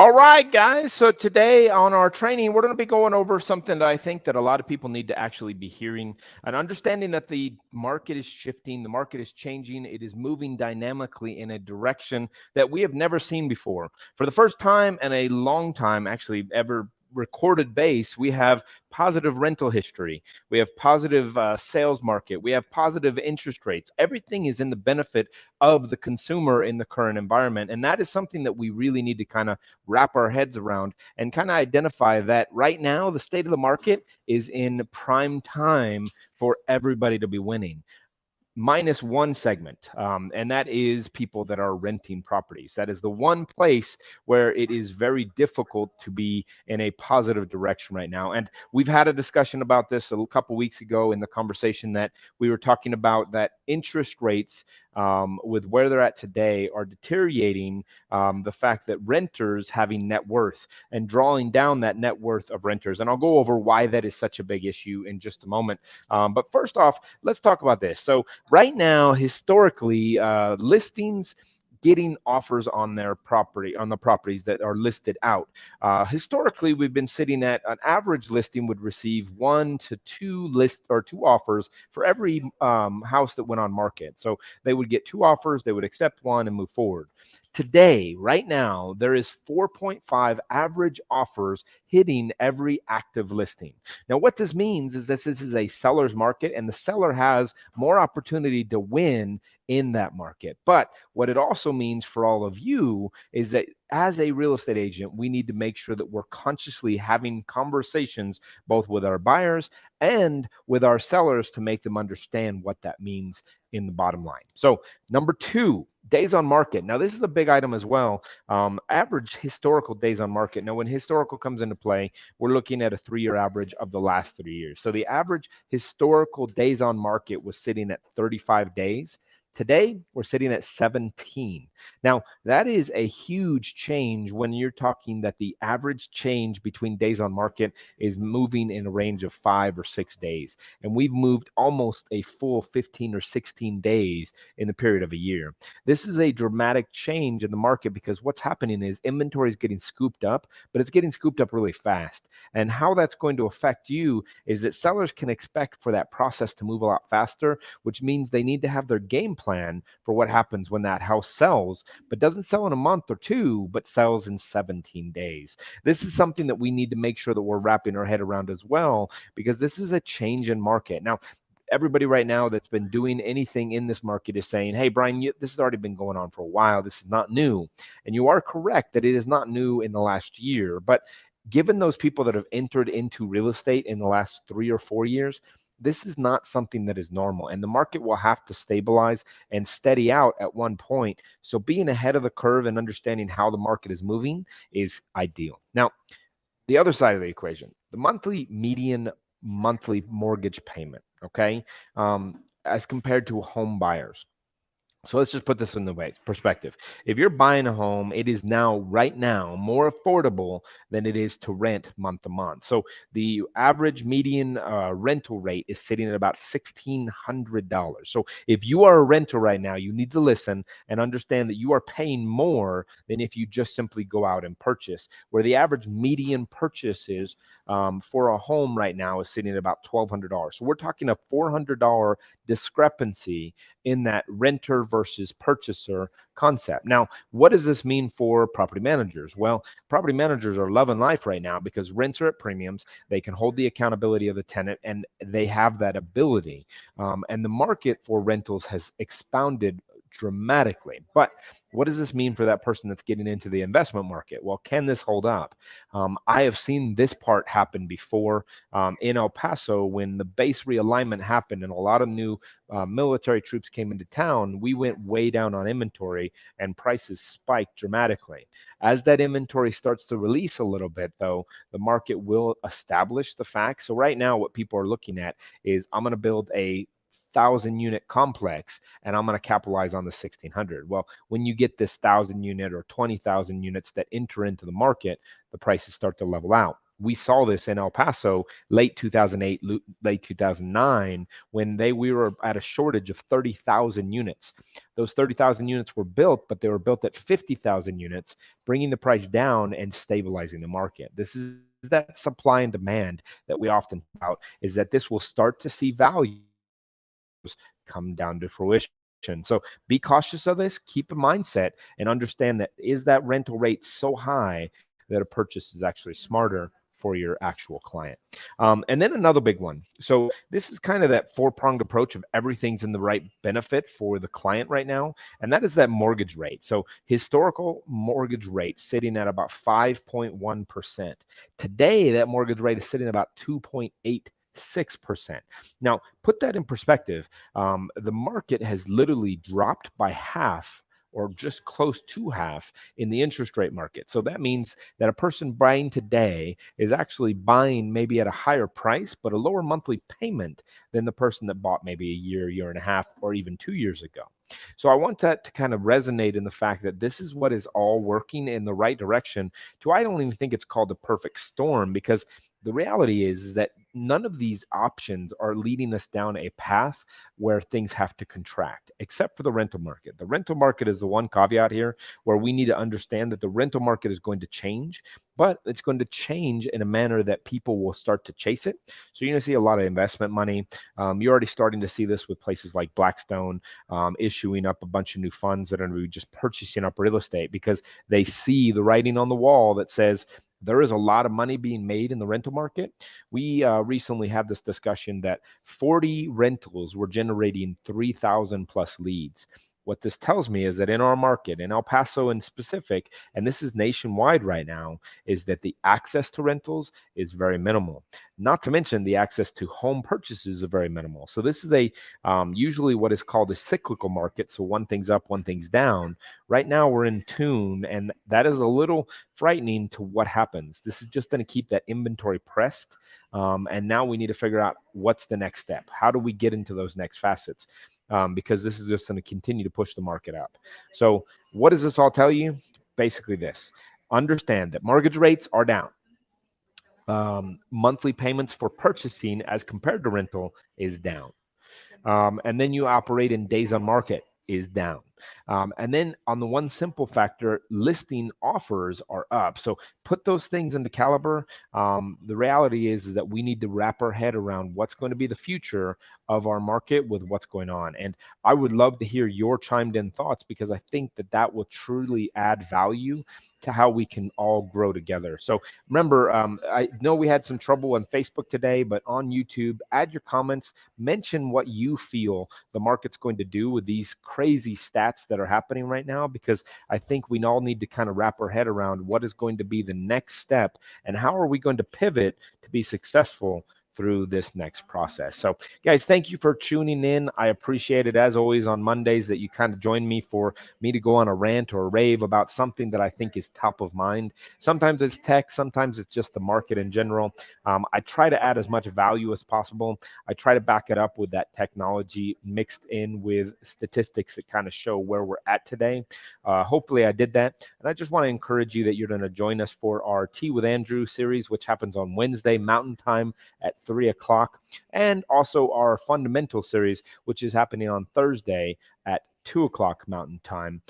All right, guys. So today on our training, we're going to be going over something that I think that a lot of people need to actually be hearing, and understanding that the market is shifting, the market is changing, it is moving dynamically in a direction that we have never seen before. For the first time in a long time, actually ever recorded base, we have positive rental history, we have positive sales market, we have positive interest rates. Everything is in the benefit of the consumer in the current environment, and that is something that we really need to kind of wrap our heads around and kind of identify that right now the state of the market is in prime time for everybody to be winning, minus one segment, and that is people that are renting properties. That is the one place where it is very difficult to be in a positive direction right now. And we've had a discussion about this a couple weeks ago in the conversation that we were talking about that interest rates, with where they're at today, are deteriorating, the fact that renters having net worth and drawing down that net worth of renters. And I'll go over why that is such a big issue in just a moment. But first off, let's talk about this. So right now, historically, listings getting offers on their property, on the properties that are listed out. Historically, we've been sitting at an average listing would receive 1 to 2 offers for every house that went on market. So they would get 2 offers, they would accept one and move forward. Today, right now, there is 4.5 average offers hitting every active listing. Now, what this means is this is a seller's market, and the seller has more opportunity to win in that market. But what it also means for all of you is that as a real estate agent, we need to make sure that we're consciously having conversations both with our buyers and with our sellers to make them understand what that means in the bottom line. So, number two, days on market. Now, this is a big item as well. Average historical days on market. Now, when historical comes into play, we're looking at a 3-year average of the last 3 years. So the average historical days on market was sitting at 35 days. Today, we're sitting at 17. Now, that is a huge change when you're talking that the average change between days on market is moving in a range of 5 or 6 days. And we've moved almost a full 15 or 16 days in the period of a year. This is a dramatic change in the market because what's happening is inventory is getting scooped up, but it's getting scooped up really fast. And how that's going to affect you is that sellers can expect for that process to move a lot faster, which means they need to have their game plan for what happens when that house sells, but doesn't sell in a month or two, but sells in 17 days. This is something that we need to make sure that we're wrapping our head around as well, because this is a change in market. Now, everybody right now that's been doing anything in this market is saying, hey, Brian, this has already been going on for a while. This is not new. And you are correct that it is not new in the last year. But given those people that have entered into real estate in the last 3 or 4 years, this is not something that is normal, and the market will have to stabilize and steady out at one point. So being ahead of the curve and understanding how the market is moving is ideal. Now, the other side of the equation, the monthly median monthly mortgage payment, okay, as compared to home buyers. So let's just put this in the way perspective. If you're buying a home, it is now, right now, more affordable than it is to rent month to month. So the average median rental rate is sitting at about $1,600. So if you are a renter right now, you need to listen and understand that you are paying more than if you just simply go out and purchase. Where the average median purchase is, for a home right now, is sitting at about $1,200. So we're talking a $400 discrepancy in that renter versus purchaser concept. Now, what does this mean for property managers? Well, property managers are loving life right now because rents are at premiums. They can hold the accountability of the tenant, and they have that ability. And the market for rentals has expounded dramatically. But what does this mean for that person that's getting into the investment market? Well, can this hold up? I have seen this part happen before, in El Paso when the base realignment happened and a lot of new military troops came into town. We went way down on inventory and prices spiked dramatically. As that inventory starts to release a little bit, though, the market will establish the facts. So right now, what people are looking at is, I'm going to build a 1,000 unit complex and I'm going to capitalize on the 1,600. Well, when you get this 1,000 unit or 20,000 units that enter into the market, the prices start to level out. We saw this in El Paso late 2008, late 2009, when we were at a shortage of 30,000 units. Those 30,000 units were built, but they were built at 50,000 units, bringing the price down and stabilizing the market. This is that supply and demand that we often talk about, is that this will start to see values come down to fruition. So be cautious of this, keep a mindset, and understand that is that rental rate so high that a purchase is actually smarter for your actual client. And then another big one. So this is kind of that four-pronged approach of everything's in the right benefit for the client right now, and that is that mortgage rate. So historical mortgage rate sitting at about 5.1%. Today, that mortgage rate is sitting at about 2.86%. Now, put that in perspective. The market has literally dropped by half or just close to half in the interest rate market. So that means that a person buying today is actually buying maybe at a higher price, but a lower monthly payment than the person that bought maybe a year and a half, or even 2 years ago. So I want that to kind of resonate in the fact that this is what is all working in the right direction. I don't even think it's called the perfect storm, because the reality is that none of these options are leading us down a path where things have to contract, except for the rental market. The rental market is the one caveat here where we need to understand that the rental market is going to change, but it's going to change in a manner that people will start to chase it. So you're going to see a lot of investment money. You're already starting to see this with places like Blackstone issuing up a bunch of new funds that are going to be just purchasing up real estate because they see the writing on the wall that says, there is a lot of money being made in the rental market. We recently had this discussion that 40 rentals were generating 3,000 plus leads. What this tells me is that in our market, in El Paso in specific, and this is nationwide right now, is that the access to rentals is very minimal. Not to mention the access to home purchases are very minimal. So this is a usually what is called a cyclical market. So one thing's up, one thing's down. Right now we're in tune, and that is a little frightening to what happens. This is just going to keep that inventory pressed. And now we need to figure out what's the next step. How do we get into those next facets? Because this is just going to continue to push the market up. So what does this all tell you? Basically this. Understand that mortgage rates are down. Monthly payments for purchasing as compared to rental is down. And then you operate in days on market is down. And then on the one simple factor, listing offers are up. So put those things into caliber. The reality is that we need to wrap our head around what's going to be the future of our market with what's going on. And I would love to hear your chimed in thoughts, because I think that that will truly add value to how we can all grow together. So remember, I know we had some trouble on Facebook today, but on YouTube, add your comments, mention what you feel the market's going to do with these crazy stats that are happening right now, because I think we all need to kind of wrap our head around what is going to be the next step and how are we going to pivot to be successful through this next process. So guys, thank you for tuning in. I appreciate it, as always, on Mondays that you kind of join me for me to go on a rant or a rave about something that I think is top of mind. Sometimes it's tech, sometimes it's just the market in general. I try to add as much value as possible. I try to back it up with that technology mixed in with statistics that kind of show where we're at today. Hopefully I did that. And I just want to encourage you that you're going to join us for our Tea with Andrew series, which happens on Wednesday Mountain Time at 3 o'clock, and also our fundamental series, which is happening on Thursday at 2 o'clock Mountain Time.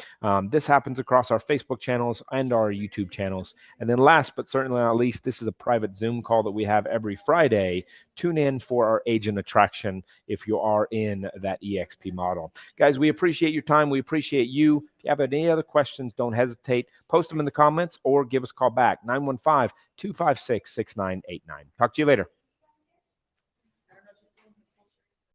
This happens across our Facebook channels and our YouTube channels. And then last but certainly not least, this is a private Zoom call that we have every Friday. Tune in for our agent attraction if you are in that EXP model. Guys, we appreciate your time. We appreciate you. If you have any other questions, don't hesitate. Post them in the comments or give us a call back, 915-256-6989. Talk to you later.